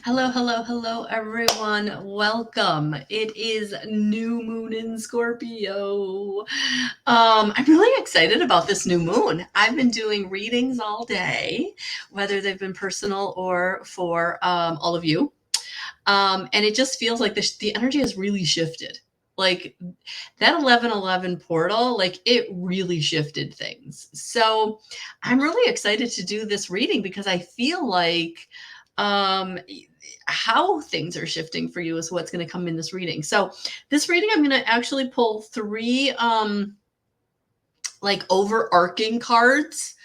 Hello, hello, hello, everyone. Welcome. It is new moon in Scorpio. I'm really excited about this new moon. I've been doing readings all day, whether they've been personal or for all of you. And it just feels like the energy has really shifted. Like that 1111 portal, like it really shifted things. So I'm really excited to do this reading because I feel like um, how things are shifting for you is what's going to come in this reading. So this reading, I'm going to actually pull three like overarching cards,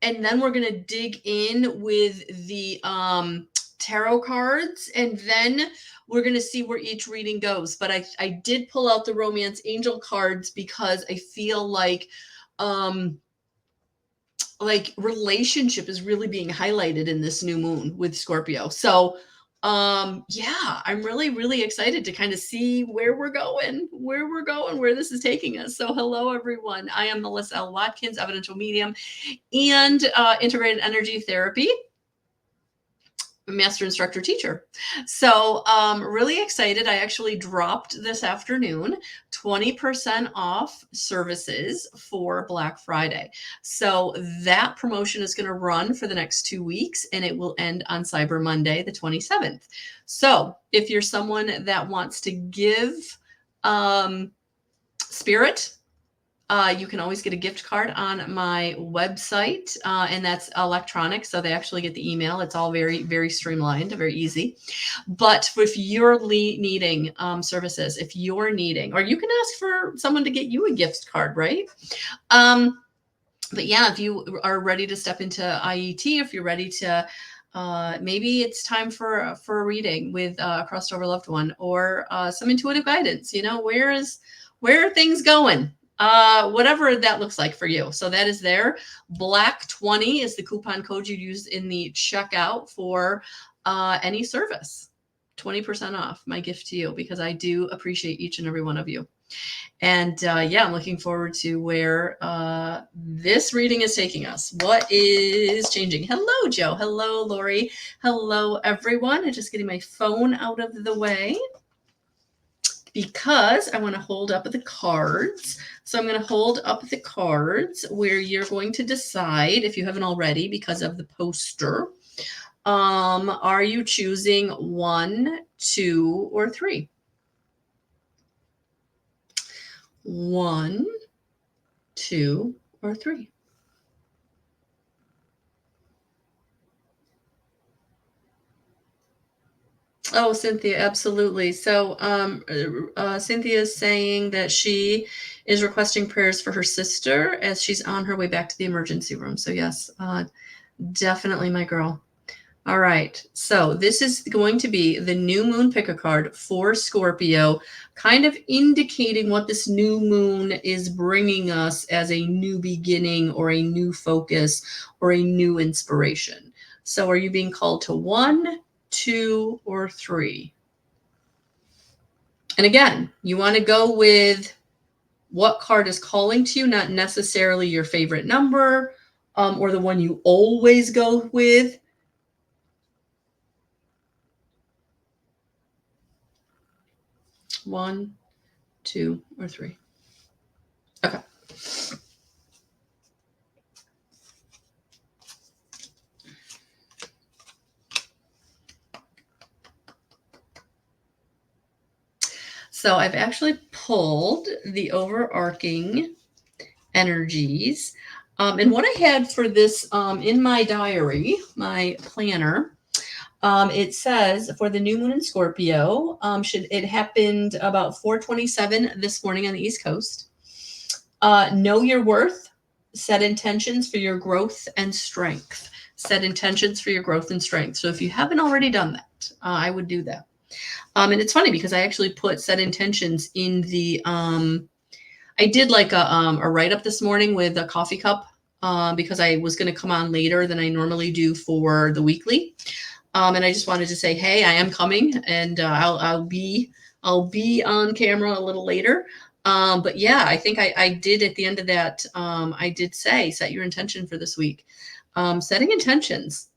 and then we're going to dig in with the tarot cards, and then we're going to see where each reading goes. But I did pull out the romance angel cards because I feel um like relationship is really being highlighted in this new moon with Scorpio. So yeah, I'm really excited to kind of see where this is taking us. So hello everyone, I am Melissa L. Watkins, evidential medium and integrated energy therapy master instructor teacher. So really excited. I actually dropped this afternoon 20% off services for Black Friday. So that promotion is going to run for the next 2 weeks and it will end on Cyber Monday, the 27th. So if you're someone that wants to give spirit, you can always get a gift card on my website, and that's electronic. So they actually get the email. It's all very streamlined, very easy. But if you're needing services, if you're needing, or you can ask for someone to get you a gift card, right? But yeah, if you are ready to step into IET, if you're ready to maybe it's time for a reading with a crossed over loved one, or some intuitive guidance. Where are things going? Whatever that looks like for you. So that is there. Black 20 is the coupon code you use in the checkout for any service. 20% off, my gift to you, because I do appreciate each and every one of you. And yeah, I'm looking forward to where this reading is taking us. What is changing? Hello, Joe. Hello, Lori. Hello, everyone. I'm just getting my phone out of the way because I want to hold up the cards. So I'm going to hold up the cards where you're going to decide, if you haven't already, because of the poster, are you choosing 1, 2, or 3? 1, 2, or 3. Oh, Cynthia, absolutely. So Cynthia is saying that she is requesting prayers for her sister as she's on her way back to the emergency room. So yes, definitely, my girl. All right, so this is going to be the new moon pick a card for Scorpio, kind of indicating what this new moon is bringing us as a new beginning or a new focus or a new inspiration. So are you being called to 1, 2, or 3? And again, you want to go with what card is calling to you, not necessarily your favorite number or the one you always go with. One, 2, or 3. Okay. So I've actually pulled the overarching energies. And what I had for this in my diary, my planner, it says for the new moon in Scorpio, it happened about 4:27 this morning on the East Coast. Know your worth, set intentions for your growth and strength. Set intentions for your growth and strength. So if you haven't already done that, I would do that. And it's funny because I actually put set intentions in the, I did like a write-up this morning with a coffee cup because I was going to come on later than I normally do for the weekly. And I just wanted to say, hey, I am coming, and I'll be on camera a little later. But yeah, I think I did at the end of that. I did say, set your intention for this week. Setting intentions.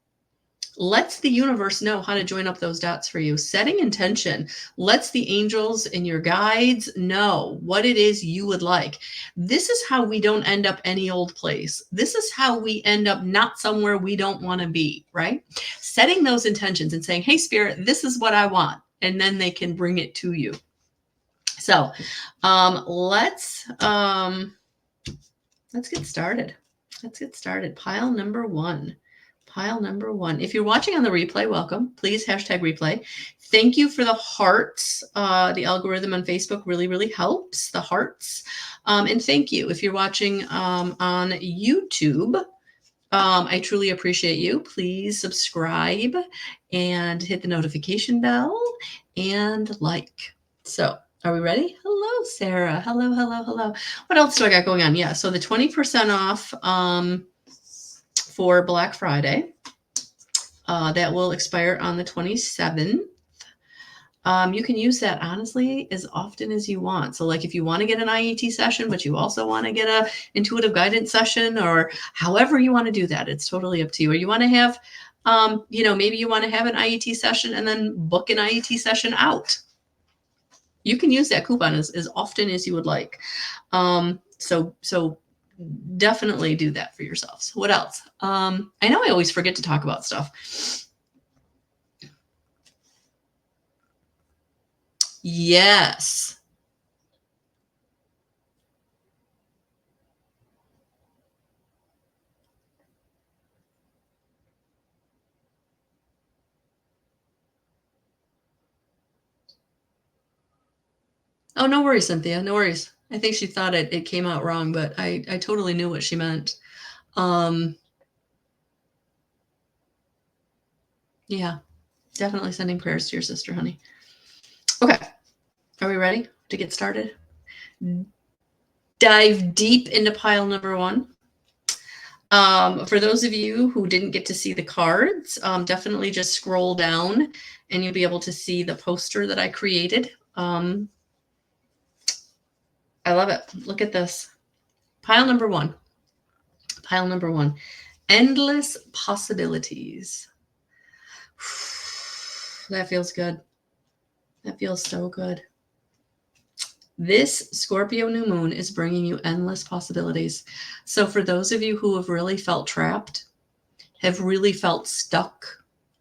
lets the universe know how to join up those dots for you. Setting intention lets the angels and your guides know what it is you would like. This is how we don't end up any old place. This is how we end up not somewhere we don't want to be, right? Setting those intentions and saying, hey, Spirit, this is what I want. And then they can bring it to you. So let's get started. Let's get started. Pile number one. If you're watching on the replay, welcome. Please hashtag replay. Thank you for the hearts. The algorithm on Facebook really, really helps. The hearts. And thank you. If you're watching on YouTube, I truly appreciate you. Please subscribe and hit the notification bell and like. So are we ready? Hello, Sarah. Hello. What else do I got going on? Yeah, so the 20% off for Black Friday. That will expire on the 27th. You can use that honestly as often as you want. So like if you want to get an IET session, but you also want to get a intuitive guidance session, or however you want to do that, it's totally up to you. Or you want to have, maybe you want to have an IET session and then book an IET session out. You can use that coupon as often as you would like. So definitely do that for yourselves. What else? I know I always forget to talk about stuff. Yes. Oh, no worries, Cynthia. No worries. I think she thought it came out wrong, but I totally knew what she meant. Yeah, definitely sending prayers to your sister, honey. Okay. Are we ready to get started? Dive deep into pile number one. For those of you who didn't get to see the cards, definitely just scroll down and you'll be able to see the poster that I created. I love it. Look at this. Pile number one. Endless possibilities. That feels good. That feels so good. This Scorpio new moon is bringing you endless possibilities. So for those of you who have really felt trapped, have really felt stuck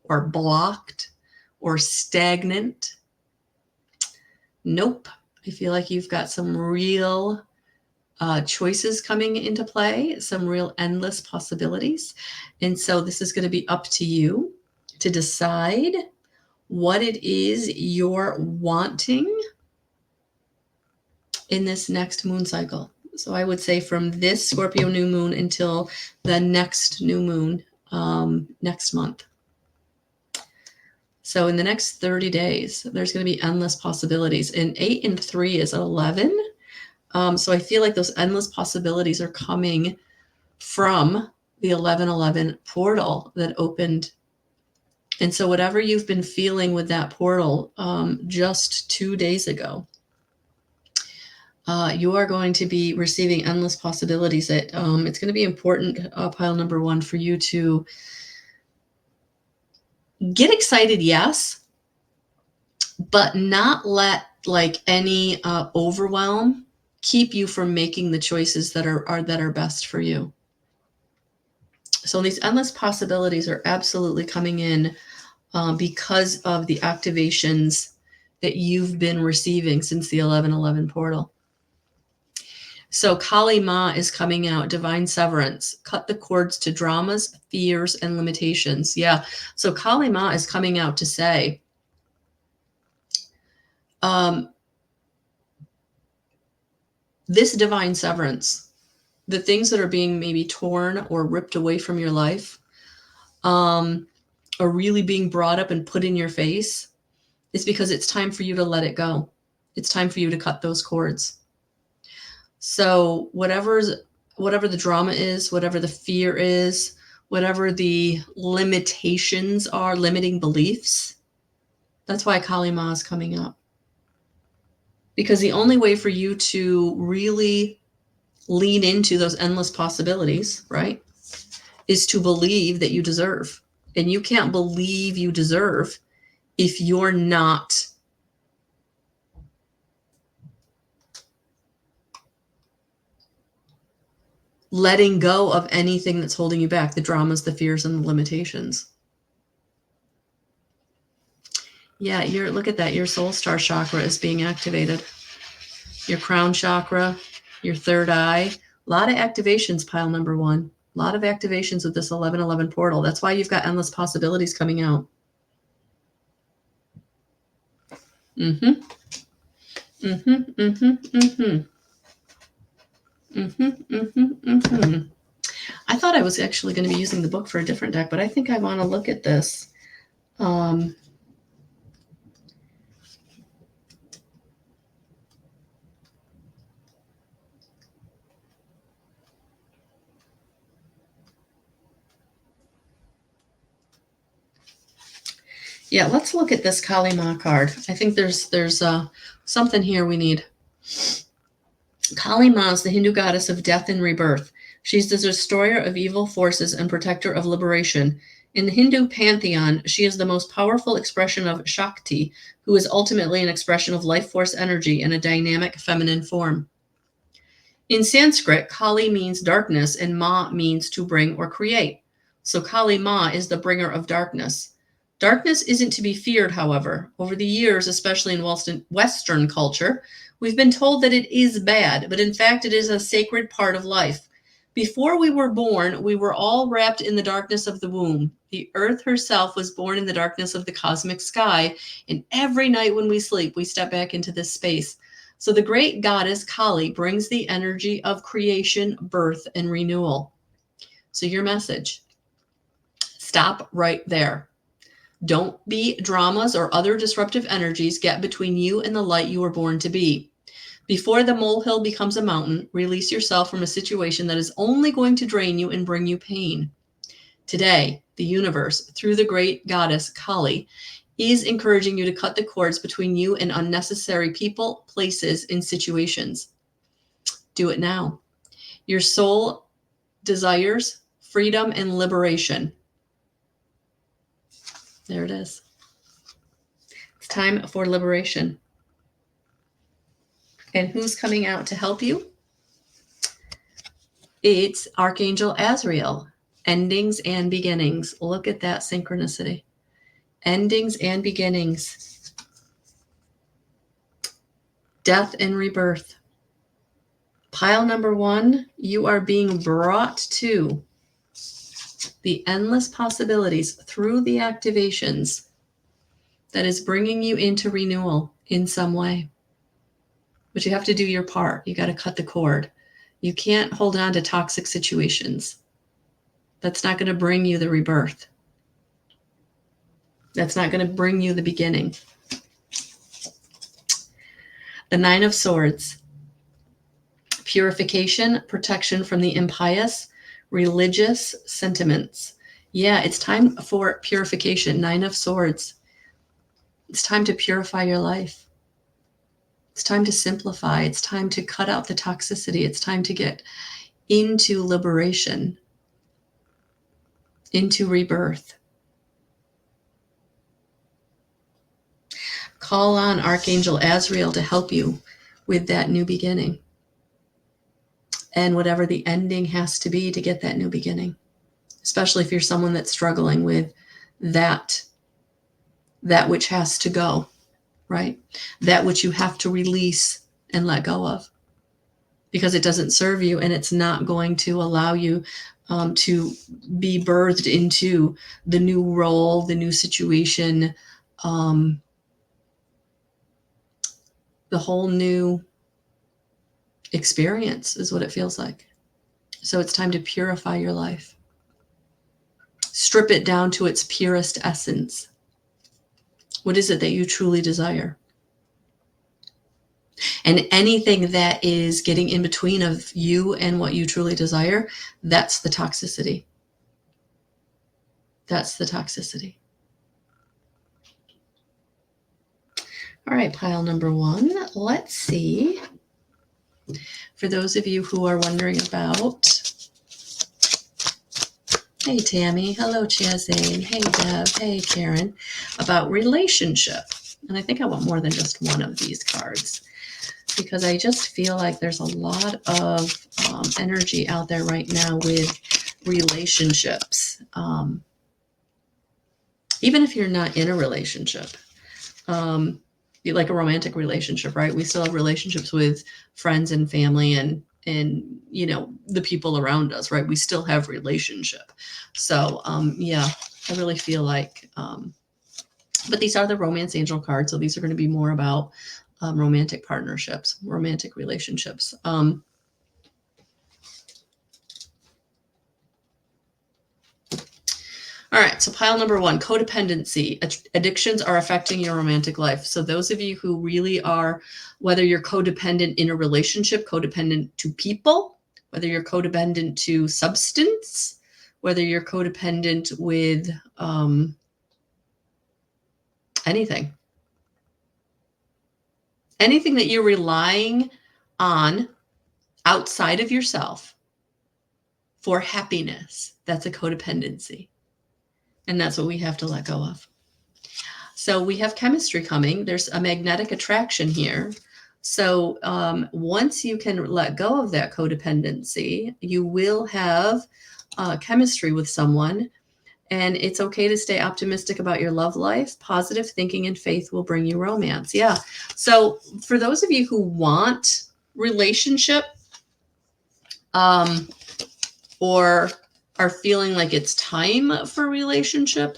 or blocked or stagnant, nope. I feel like you've got some real choices coming into play, some real endless possibilities. And so this is going to be up to you to decide what it is you're wanting in this next moon cycle. So I would say from this Scorpio new moon until the next new moon next month. So in the next 30 days, there's going to be endless possibilities. And 8 and 3 is 11. So I feel like those endless possibilities are coming from the 1111 portal that opened. And so whatever you've been feeling with that portal just 2 days ago, you are going to be receiving endless possibilities. It's going to be important, pile number one, for you to get excited, yes, but not let like any overwhelm keep you from making the choices that are best for you. So these endless possibilities are absolutely coming in because of the activations that you've been receiving since the 1111 portal. So Kali Ma is coming out, divine severance, cut the cords to dramas, fears, and limitations. Yeah. So Kali Ma is coming out to say, this divine severance, the things that are being maybe torn or ripped away from your life, are really being brought up and put in your face, is because it's time for you to let it go. It's time for you to cut those cords. So whatever the drama is, whatever the fear is, whatever the limitations are, limiting beliefs, that's why Kali Ma is coming up. Because the only way for you to really lean into those endless possibilities, right, is to believe that you deserve. and you can't believe you deserve if you're not letting go of anything that's holding you back, the dramas, the fears, and the limitations. Yeah, look at that. Your soul star chakra is being activated. Your crown chakra, your third eye. A lot of activations, pile number one. A lot of activations with this 1111 portal. That's why you've got endless possibilities coming out. Mm-hmm. Mm-hmm. Mm-hmm. Mm-hmm. Mm-hmm. Mm-hmm. Mm-hmm. I thought I was actually going to be using the book for a different deck, but I think I want to look at this. Yeah, let's look at this Kali Ma card. I think there's something here we need. Kali Ma is the Hindu goddess of death and rebirth. She's the destroyer of evil forces and protector of liberation. In the Hindu pantheon, she is the most powerful expression of Shakti, who is ultimately an expression of life force energy in a dynamic feminine form. In Sanskrit, Kali means darkness and Ma means to bring or create. So Kali Ma is the bringer of darkness. Darkness isn't to be feared, however. Over the years, especially in Western culture, we've been told that it is bad, but in fact, it is a sacred part of life. Before we were born, we were all wrapped in the darkness of the womb. The earth herself was born in the darkness of the cosmic sky, and every night when we sleep, we step back into this space. So the great goddess Kali brings the energy of creation, birth, and renewal. So your message, stop right there. Don't be dramas or other disruptive energies get between you and the light you were born to be. Before the molehill becomes a mountain, release yourself from a situation that is only going to drain you and bring you pain. Today, the universe, through the great goddess Kali, is encouraging you to cut the cords between you and unnecessary people, places, and situations. Do it now. Your soul desires freedom and liberation. There it is. It's time for liberation. And who's coming out to help you? It's Archangel Azrael. Endings and beginnings. Look at that synchronicity. Endings and beginnings. Death and rebirth. Pile number one, you are being brought to the endless possibilities through the activations that is bringing you into renewal in some way. But you have to do your part. You got to cut the cord. You can't hold on to toxic situations. That's not going to bring you the rebirth. That's not going to bring you the beginning. The Nine of Swords. Purification, protection from the impious, religious sentiments. Yeah, it's time for purification. Nine of Swords. It's time to purify your life. It's time to simplify. It's time to cut out the toxicity. It's time to get into liberation, into rebirth. Call on Archangel Azrael to help you with that new beginning. And whatever the ending has to be to get that new beginning. Especially if you're someone that's struggling with that which has to go, right? That which you have to release and let go of. Because it doesn't serve you and it's not going to allow you to be birthed into the new role, the new situation, the whole new experience is what it feels like. So it's time to purify your life. Strip it down to its purest essence. What is it that you truly desire? And anything that is getting in between of you and what you truly desire, that's the toxicity. That's the toxicity. All right, pile number one. Let's see. For those of you who are wondering about Hey, Tammy. Hello, Chazane. Hey, Deb. Hey, Karen. About relationship. And I think I want more than just one of these cards because I just feel like there's a lot of energy out there right now with relationships. Even if you're not in a relationship, like a romantic relationship, right? We still have relationships with friends and family and you know, the people around us, right? We still have relationship. So yeah, I really feel like but these are the romance angel cards, so these are going to be more about romantic partnerships, romantic relationships. All right, so pile number one, codependency. Addictions are affecting your romantic life. So those of you who really are, whether you're codependent in a relationship, codependent to people, whether you're codependent to substance, whether you're codependent with anything that you're relying on outside of yourself for happiness, that's a codependency. And that's what we have to let go of. So we have chemistry coming. There's a magnetic attraction here. So once you can let go of that codependency, you will have chemistry with someone. And it's okay to stay optimistic about your love life. Positive thinking and faith will bring you romance. Yeah. So for those of you who want relationship or are feeling like it's time for relationship,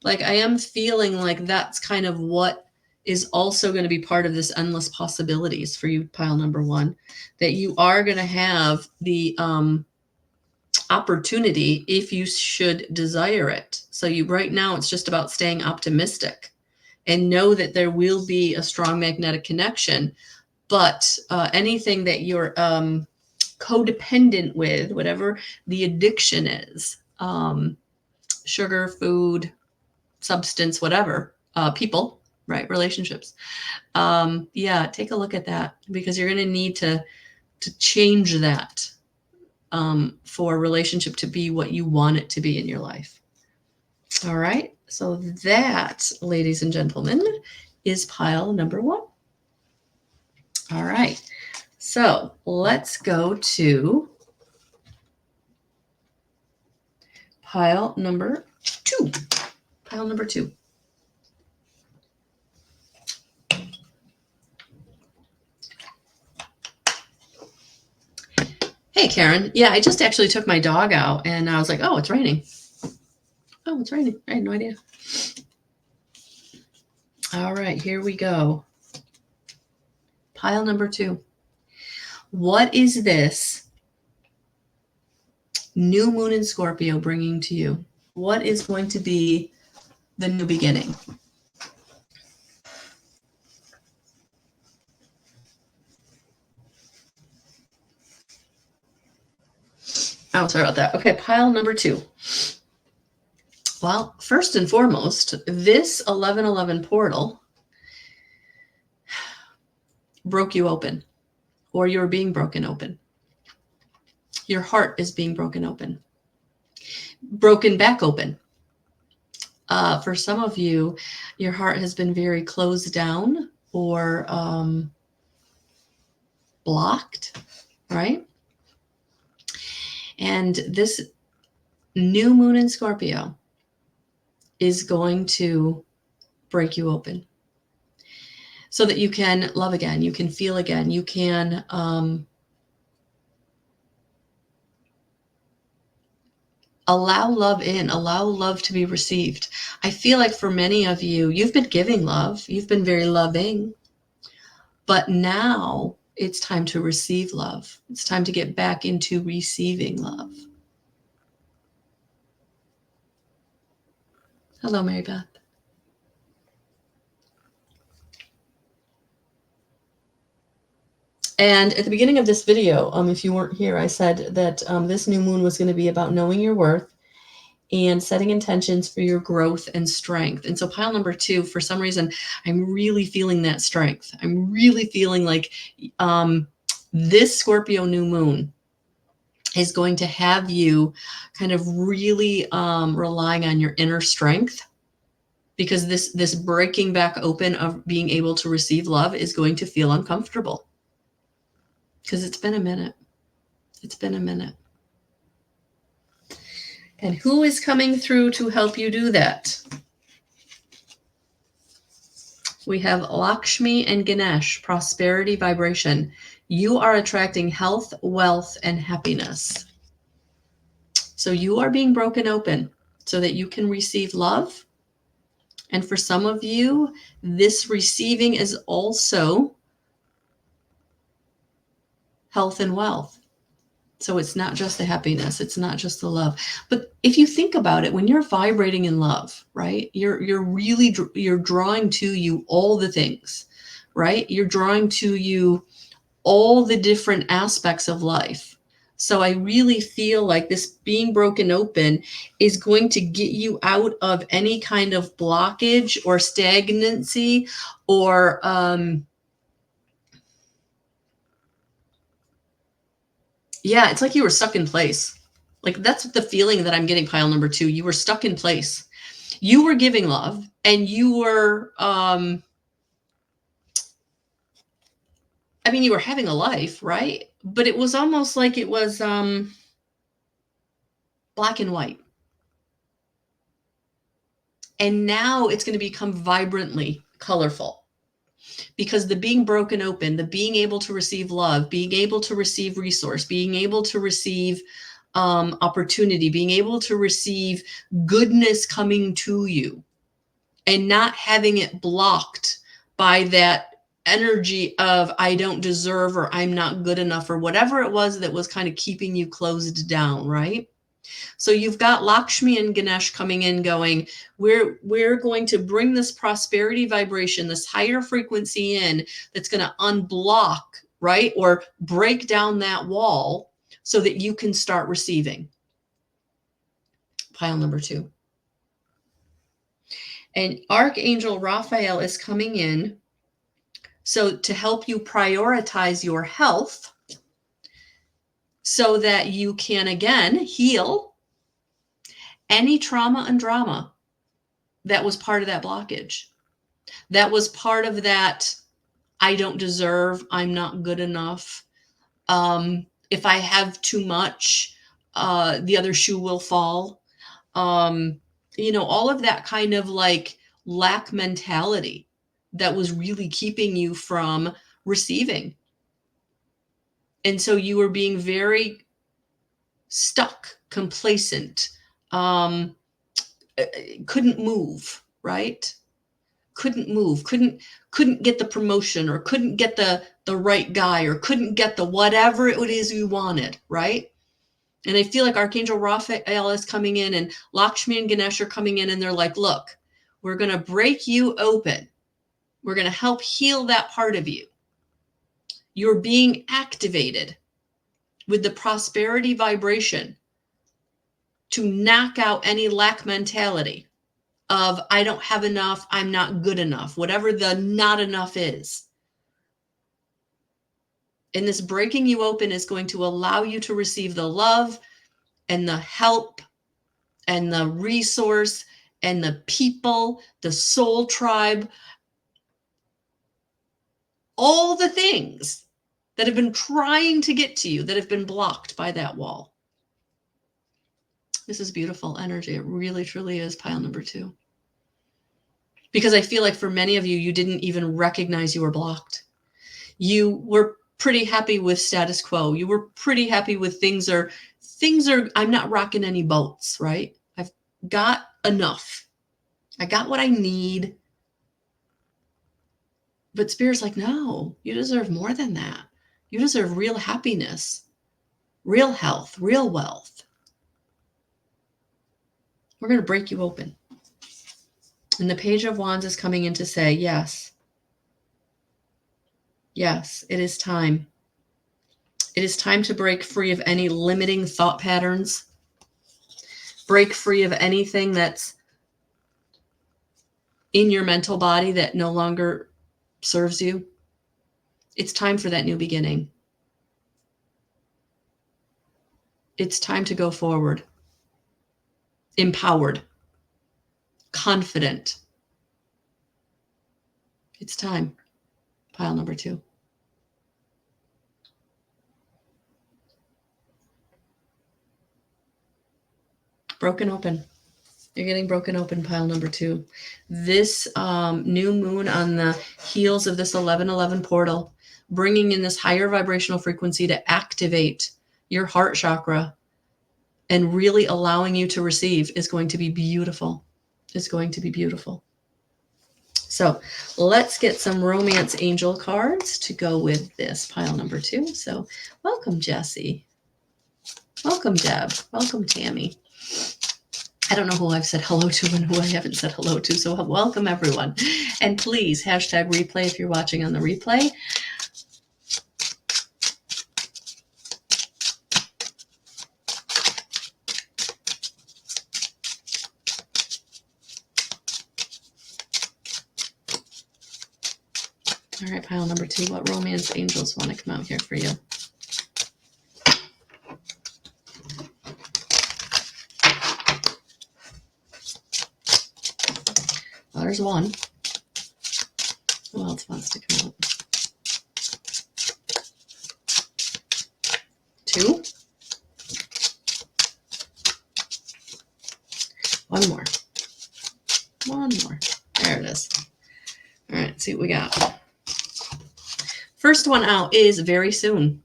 like I am feeling like that's kind of what is also going to be part of this endless possibilities for you, pile number one, that you are going to have the opportunity if you should desire it. So you right now, it's just about staying optimistic and know that there will be a strong magnetic connection. But anything that you're codependent with, whatever the addiction is, sugar, food, substance, whatever, people, right? Relationships. Yeah, take a look at that because you're going to need to change that for a relationship to be what you want it to be in your life. All right. So that, ladies and gentlemen, is pile number one. All right. So let's go to pile number two. Pile number two. Hey, Karen. Yeah, I just actually took my dog out and I was like, oh, it's raining. Oh, it's raining. I had no idea. All right, here we go. Pile number two. What is this new moon in Scorpio bringing to you? What is going to be the new beginning? Oh, sorry about that. Okay, pile number two. Well, first and foremost, this 1111 portal broke you open, or you're being broken open. Your heart is being broken open, broken back open. For some of you, your heart has been very closed down or blocked, right? And this new moon in Scorpio is going to break you open so that you can love again, you can feel again, you can allow love in, allow love to be received. I feel like for many of you, you've been giving love, you've been very loving, but now it's time to receive love. It's time to get back into receiving love. Hello, Mary Beth. And at the beginning of this video, if you weren't here, I said that this new moon was going to be about knowing your worth and setting intentions for your growth and strength. And so pile number two, for some reason, I'm really feeling that strength. I'm really feeling like this Scorpio new moon is going to have you kind of really relying on your inner strength, because this breaking back open of being able to receive love is going to feel uncomfortable, because it's been a minute. It's been a minute. And who is coming through to help you do that? We have Lakshmi and Ganesh, prosperity vibration. You are attracting health, wealth, and happiness. So you are being broken open so that you can receive love. And for some of you, this receiving is also health and wealth. So it's not just the happiness, it's not just the love. But if you think about it, when you're vibrating in love, right, you're drawing to you all the things, right? You're drawing to you all the different aspects of life. So I really feel like this being broken open is going to get you out of any kind of blockage or stagnancy or yeah, it's like you were stuck in place. Like that's the feeling that I'm getting, pile number 2. You were stuck in place. You were giving love and you were I mean, you were having a life, right? But it was almost like it was black and white. And now it's going to become vibrantly colorful, because the being broken open, the being able to receive love, being able to receive resource, being able to receive opportunity, being able to receive goodness coming to you and not having it blocked by that energy of I don't deserve or I'm not good enough or whatever it was that was kind of keeping you closed down, right? So you've got Lakshmi and Ganesh coming in going, we're going to bring this prosperity vibration, this higher frequency in that's going to unblock, right? Or break down that wall so that you can start receiving. Pile number 2. And Archangel Raphael is coming in so to help you prioritize your health so that you can again heal any trauma and drama that was part of that blockage. That was part of that I don't deserve, I'm not good enough. If I have too much, the other shoe will fall. All of that kind of like lack mentality that was really keeping you from receiving. And so you were being very stuck, complacent, couldn't move, right? Couldn't move, couldn't get the promotion or couldn't get the right guy or couldn't get the whatever it is you wanted, right? And I feel like Archangel Raphael is coming in and Lakshmi and Ganesh are coming in and they're like, look, we're going to break you open. We're going to help heal that part of you. You're being activated with the prosperity vibration to knock out any lack mentality of I don't have enough, I'm not good enough, whatever the not enough is. And this breaking you open is going to allow you to receive the love and the help and the resource and the people, the soul tribe, all the things that have been trying to get to you that have been blocked by that wall. This is beautiful energy. It really, truly is pile number 2. Because I feel like for many of you, you didn't even recognize you were blocked. You were pretty happy with status quo. You were pretty happy with things are, I'm not rocking any boats, right? I've got enough. I got what I need. But Spirit's like, no, you deserve more than that. You deserve real happiness, real health, real wealth. We're going to break you open. And the Page of Wands is coming in to say, yes, it is time. It is time to break free of any limiting thought patterns. Break free of anything that's in your mental body that no longer serves you. It's time for that new beginning. It's time to go forward. Empowered. Confident. It's time. Pile number 2. Broken open. You're getting broken open, pile number 2. This new moon on the heels of this 1111 portal, bringing in this higher vibrational frequency to activate your heart chakra and really allowing you to receive is going to be beautiful. It's going to be beautiful. So let's get some romance angel cards to go with this pile number 2. So welcome, Jesse. Welcome, Deb. Welcome, Tammy. I don't know who I've said hello to and who I haven't said hello to, so welcome everyone. And please, hashtag replay if you're watching on the replay. All right, pile number 2, what romance angels want to come out here for you? Well, there's one. Who else wants to come out? 2. One more. One more. There it is. All right, see what we got. First one out is very soon.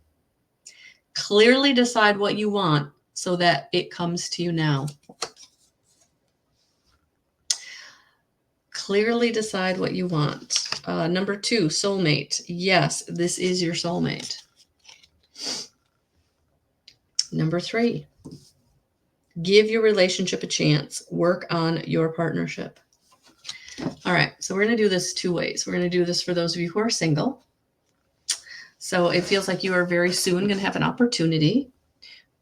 Clearly decide what you want so that it comes to you now. Clearly decide what you want. Number 2, soulmate. Yes, this is your soulmate. Number 3, give your relationship a chance. Work on your partnership. All right, so we're going to do this 2 ways. We're going to do this for those of you who are single. So it feels like you are very soon going to have an opportunity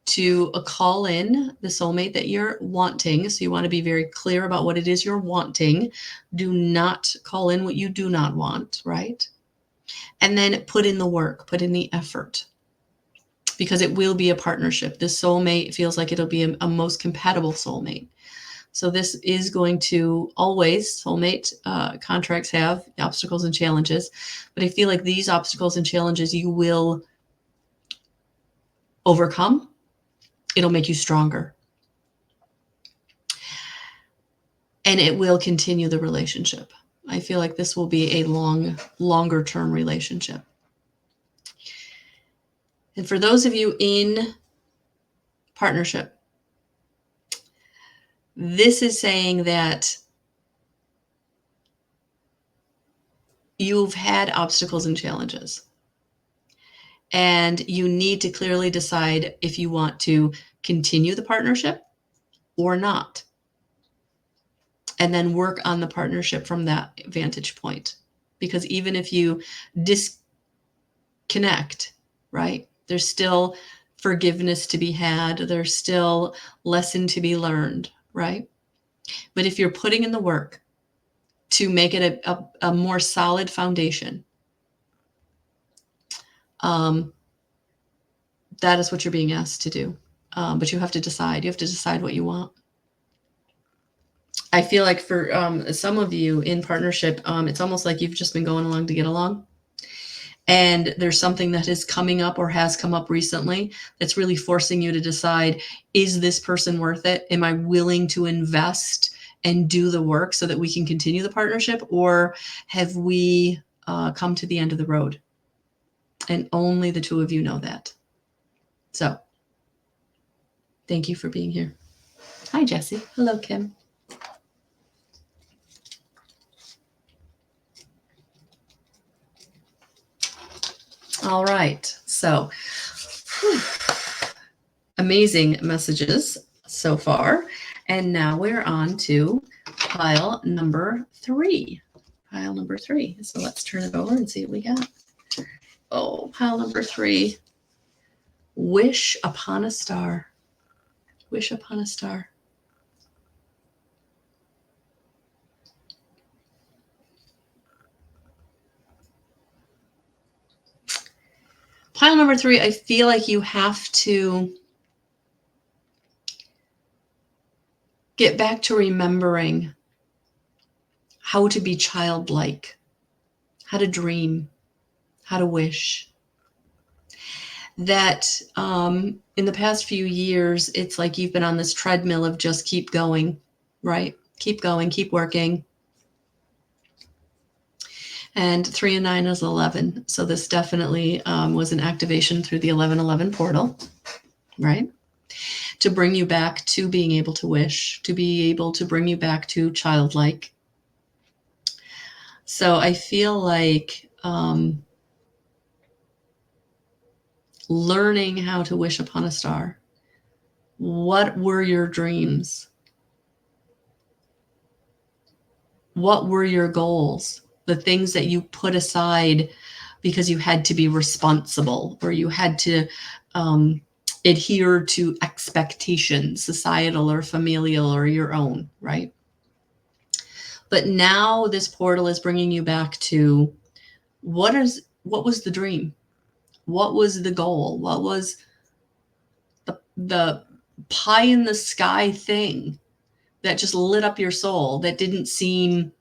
to call in the soulmate that you're wanting. So you want to be very clear about what it is you're wanting. Do not call in what you do not want, right? And then put in the work, put in the effort, because it will be a partnership. This soulmate feels like it'll be a most compatible soulmate. So this is going to always, soulmate contracts have obstacles and challenges, but I feel like these obstacles and challenges you will overcome. It'll make you stronger. And it will continue the relationship. I feel like this will be a longer term relationship. And for those of you in partnership, this is saying that you've had obstacles and challenges. And you need to clearly decide if you want to continue the partnership or not. And then work on the partnership from that vantage point. Because even if you disconnect, right, there's still forgiveness to be had. There's still lesson to be learned, right? But if you're putting in the work to make it a more solid foundation, that is what you're being asked to do. But you have to decide. You have to decide what you want. I feel like for some of you in partnership, it's almost like you've just been going along to get along. And there's something that is coming up or has come up recently that's really forcing you to decide, is this person worth it? Am I willing to invest and do the work so that we can continue the partnership? Or have we come to the end of the road? And only the 2 of you know that. So thank you for being here. Hi, Jesse. Hello, Kim. All right. So amazing messages so far. And now we're on to pile number 3. Pile number 3. So let's turn it over and see what we got. Oh, pile number 3. Wish upon a star. Wish upon a star. Pile number 3, I feel like you have to Get back to remembering how to be childlike, how to dream, how to wish. That in the past few years, it's like you've been on this treadmill of just keep going, right? Keep going, keep working. And 3 and 9 is 11. So this definitely was an activation through the 1111 portal, right? To bring you back to being able to wish, to be able to bring you back to childlike. So I feel like learning how to wish upon a star. What were your dreams? What were your goals? The things that you put aside because you had to be responsible, or you had to adhere to expectations, societal or familial or your own, right? But now this portal is bringing you back to what was the dream? What was the goal? What was the pie in the sky thing that just lit up your soul, that didn't seem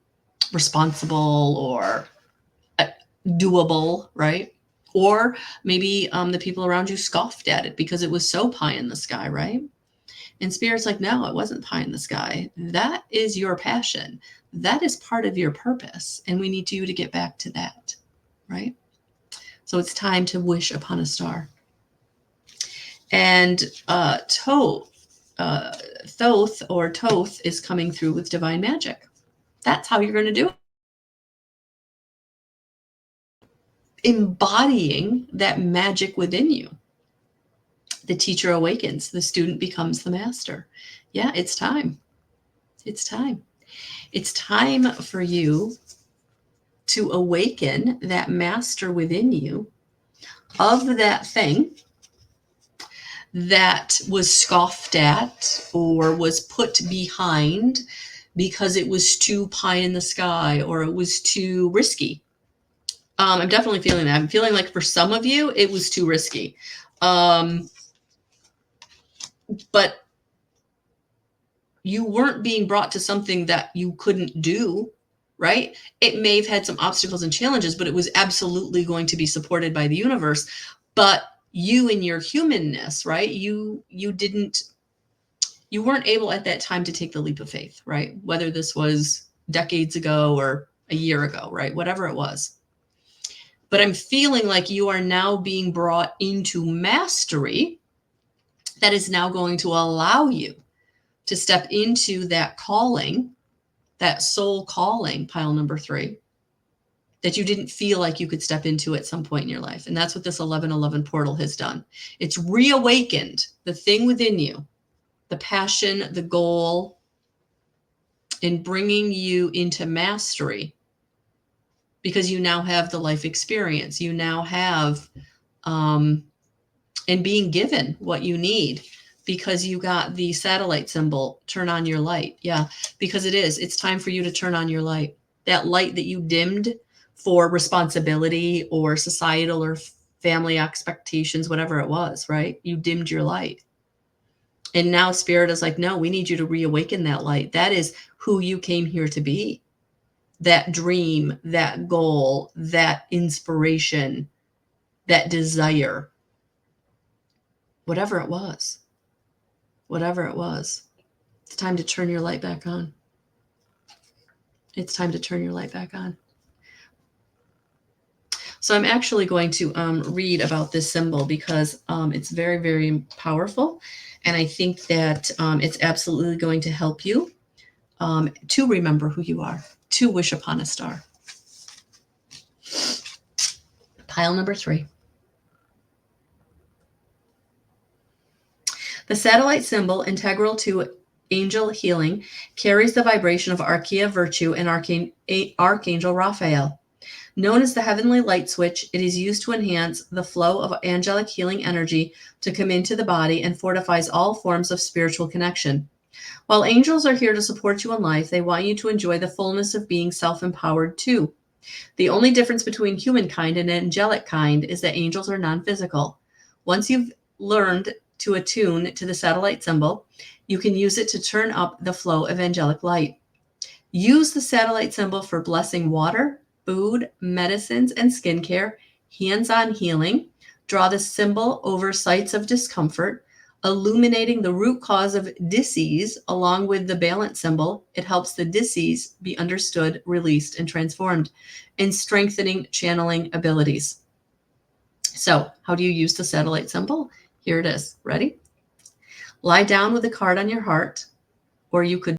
responsible or doable, right? Or maybe the people around you scoffed at it because it was so pie in the sky, right? And Spirit's like, no, it wasn't pie in the sky. That is your passion. That is part of your purpose. And we need you to get back to that, right? So it's time to wish upon a star. And Thoth is coming through with divine magic. That's how you're going to do it. Embodying that magic within you. The teacher awakens, the student becomes the master. Yeah, it's time. It's time. It's time for you to awaken that master within you of that thing that was scoffed at or was put behind because it was too pie in the sky or it was too risky. I'm definitely feeling that. I'm feeling like for some of you, it was too risky. But you weren't being brought to something that you couldn't do, right? It may have had some obstacles and challenges, but it was absolutely going to be supported by the universe. But you in your humanness, right? You weren't able at that time to take the leap of faith, right? Whether this was decades ago or a year ago, right? Whatever it was. But I'm feeling like you are now being brought into mastery that is now going to allow you to step into that calling, that soul calling, pile number 3, that you didn't feel like you could step into at some point in your life. And that's what this 1111 portal has done. It's reawakened the thing within you, the passion, the goal, in bringing you into mastery, because you now have the life experience. You now have, and being given what you need, because you got the satellite symbol, turn on your light. Yeah, because it's time for you to turn on your light. That light that you dimmed for responsibility or societal or family expectations, whatever it was, right? You dimmed your light. And now Spirit is like, no, we need you to reawaken that light. That is who you came here to be. That dream, that goal, that inspiration, that desire, whatever it was, it's time to turn your light back on. It's time to turn your light back on. So I'm actually going to read about this symbol because it's very, very powerful. And I think that it's absolutely going to help you to remember who you are, to wish upon a star. Pile number 3. The satellite symbol, integral to angel healing, carries the vibration of Archaea Virtue and Archangel Raphael. Known as the heavenly light switch, it is used to enhance the flow of angelic healing energy to come into the body and fortifies all forms of spiritual connection. While angels are here to support you in life, they want you to enjoy the fullness of being self-empowered too. The only difference between humankind and angelic kind is that angels are non-physical. Once you've learned to attune to the satellite symbol, You can use it to turn up the flow of angelic light. Use the satellite symbol for blessing water, food, medicines, and skincare, hands-on healing. Draw the symbol over sites of discomfort, illuminating the root cause of disease along with the balance symbol. It helps the disease be understood, released, and transformed, and strengthening channeling abilities. So, how do you use the satellite symbol? Here it is. Ready? Lie down with a card on your heart, or you could